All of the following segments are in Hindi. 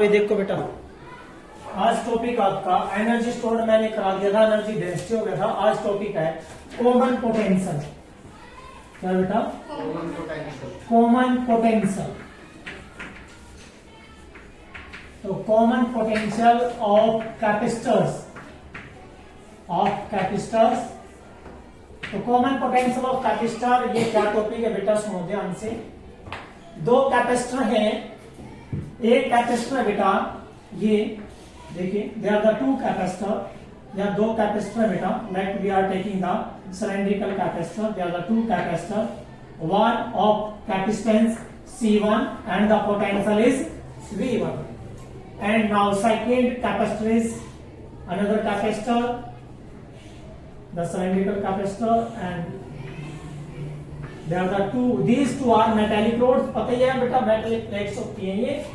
भाई देखो बेटा, आज टॉपिक आपका एनर्जी स्टोर्ड मैंने करा दिया था, एनर्जी डेंसिटी हो गया था। आज टॉपिक है कॉमन पोटेंशियल। क्या बेटा? Common potential. तो कॉमन पोटेंशियल ऑफ कैपेसिटर्स, तो कॉमन पोटेंशियल ऑफ कैपेसिटर, ये क्या टॉपिक है बेटा? सुनो ध्यान से। दो कैपेसिटर हैं, एक कैपेसिटर है बेटा, ये देखिए they are the two capacitor, या दो कैपेसिटर है बेटा। Like we are taking the cylindrical capacitor, they are the two capacitor, one of capacitance C1 and the potential is V1. And now second capacitor is another capacitor, the cylindrical capacitor, and they are the two, these two are metallic rods। पता ही है बेटा मेटालिक प्लेट्स होती हैं ये,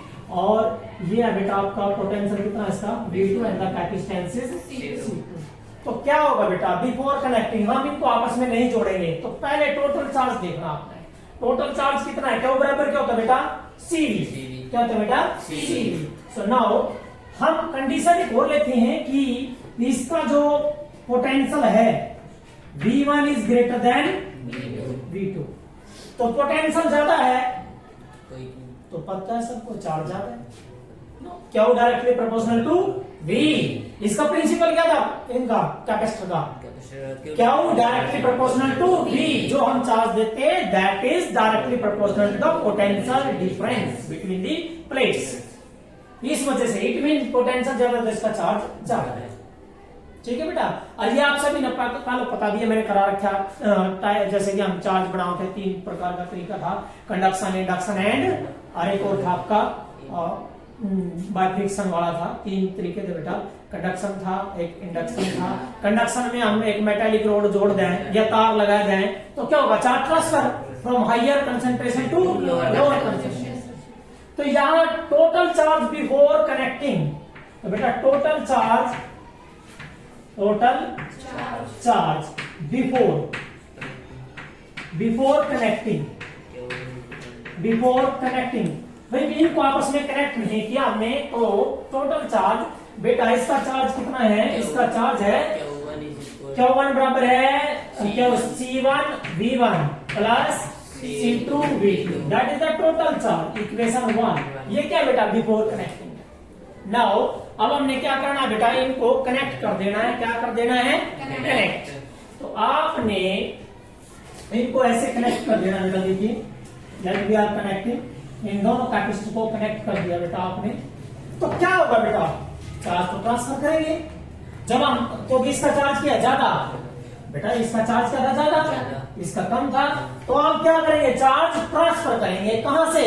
और ये है बेटा आपका पोटेंशियल कितना है इसका V2 and the capacitance is C2। तो क्या होगा बेटा, बिफोर कनेक्टिंग हम इनको आपस में नहीं जोड़ेंगे, तो पहले टोटल चार्ज देखना आपने। टोटल चार्ज कितना है, क्या बराबर क्या होता है बेटा? CV। क्या होता है बेटा? CV। सो नाउ हम कंडीशन एक और लेते हैं कि इसका जो पोटेंशियल है V1 is greater than V2। तो पोटेंशियल ज्यादा है तो पता है सबको चार्ज ज्यादा है। क्या वो डायरेक्टली प्रोपोर्शनल टू V। इसका प्रिंसिपल क्या था इनका कैपेसिटर का? क्या वो डायरेक्टली प्रोपोर्शनल टू V, जो हम चार्ज देते हैं that is directly proportional to the potential difference between the plates. इस वजह से इट मीन पोटेंशियल ज्यादा तो इसका चार्ज ज्यादा है। ठीक है बेटा, और ये आप सभी ने पता भी है, मैंने करा रखा। जैसे कि हम चार्ज बनाते हैं, तीन प्रकार का तरीका था, कंडक्शन, इंडक्शन एंड एक और था आपका बाइफ्रिक्शन वाला था। तीन तरीके थे बेटा, कंडक्शन था, एक इंडक्शन था। कंडक्शन में हम एक मेटालिक रोड जोड़ दें या तार लगा दें तो क्या होगा, charge transfer from higher concentration to lower concentration. तो यहाँ टोटल चार्ज बिफोर कनेक्टिंग, तो बेटा टोटल चार्ज बिफोर कनेक्टिंग भाई इनको आपस में कनेक्ट नहीं किया हमने, तो टोटल चार्ज बेटा इसका चार्ज कितना है? इसका चार्ज है Q1 बराबर है C1 V1 plus C2 V2, that is the total charge, equation 1। ये क्या बेटा? Before connecting. नाउ अब हमने क्या करना है बेटा, इनको कनेक्ट कर देना है। क्या कर देना है? कनेक्ट। तो आपने इनको ऐसे कनेक्ट कर देना बेटा। देखिए लाइक वी आर कनेक्टिंग, इन दोनों कैपेसिटर को कनेक्ट कर दिया बेटा आपने। तो क्या होगा बेटा, चार्ज तो ट्रांसफर करेंगे। जब हम तो इसका चार्ज किया ज्यादा बेटा, इसका चार्ज क्या था? ज्यादा, इसका कम था, तो हम क्या करेंगे, चार्ज ट्रांसफर करेंगे। कहां से?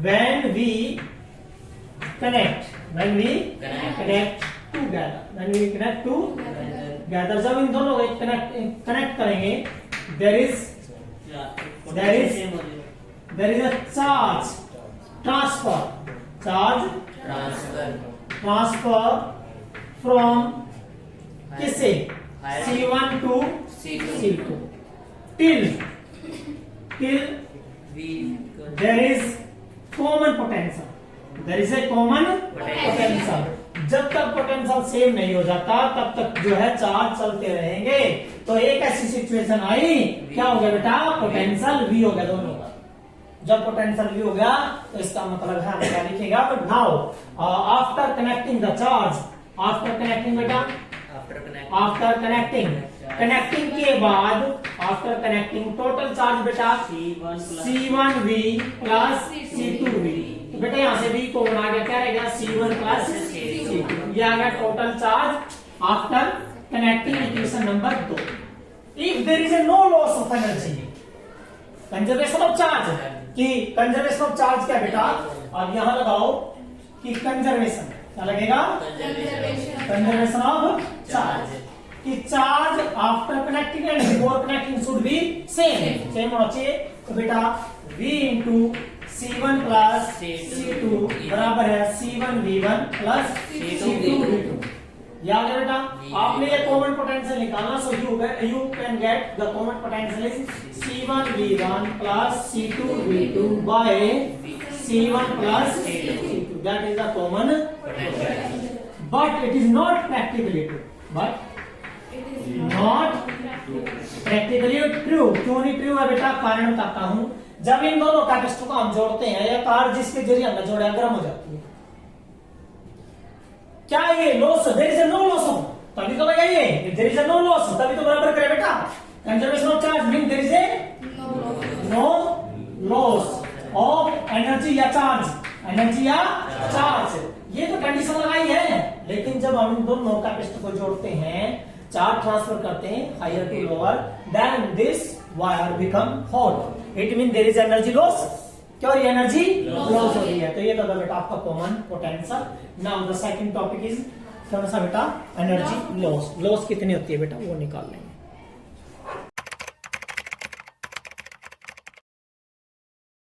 when we connect together, जब इन दोनों को कनेक्ट करेंगे, there is a charge transfer from किसे? C1 to C2 till there is common potential. There is a common potential. जब तक पोटेंशियल सेम नहीं हो जाता तब तक जो है चार्ज चलते रहेंगे। तो एक ऐसी सिचुएशन आई, क्या हो गया बेटा? पोटेंशियल V हो गया दोनों का। जब पोटेंशियल V हो गया तो इसका मतलब है क्या लिखेगा? But now after connecting the charge, after connecting बेटा, आफ्टर कनेक्टिंग के बाद, आफ्टर कनेक्टिंग टोटल चार्ज बेटा C1V प्लस C2V। तो बेटा यहाँ से V को बना गया, क्या रहेगा? C1 plus C2। ये आ गया total charge after connecting, equation number 2। If there is a no loss of energy, conservation of charge, कि कंजर्वेशन ऑफ चार्ज क्या बेटा? अब यहां लगाओ कि कंजर्वेशन क्या लगेगा? कंजर्वेशन ऑफ चार्ज, कि charge after connecting and before connecting should be same होना चाहिए। तो बेटा V into C1 plus C2 बराबर है C1 V1 plus C2 V2। याद है बेटा? आपने ये कॉमन पोटेंशियल निकालना, so you can get the common potential is C1V1 plus C2V2 by C1 plus C2. That is the common potential. But it is not practically true. But not practically true. क्यों नहीं ट्रू है बेटा? कारण बताता हूं। जब इन दोनों कैपेसिटर को हम जोड़ते हैं या तार जिसके जरिए हमने जोड़ा गर्म हो जाती है, क्या ये loss? There is no loss, तभी तो भैया ये देयर इज नो लॉस, तभी तो बराबर करे बेटा। Conservation of charge mean there is no loss of energy या चार्ज, एनर्जी या चार्ज, ये तो कंडीशन लगाई है। लेकिन जब हम इन दोनों कैपेसिटर को जोड़ते हैं, चार्ज ट्रांसफर करते हैं higher to lower, then this wire become hot, it mean there is energy loss. क्या ये एनर्जी लॉस हो रही है? तो ये तो बेटा आपका common potential. Now the second topic is कौन सा बेटा? Energy loss. लॉस कितनी होती है बेटा वो निकाल लेंगे।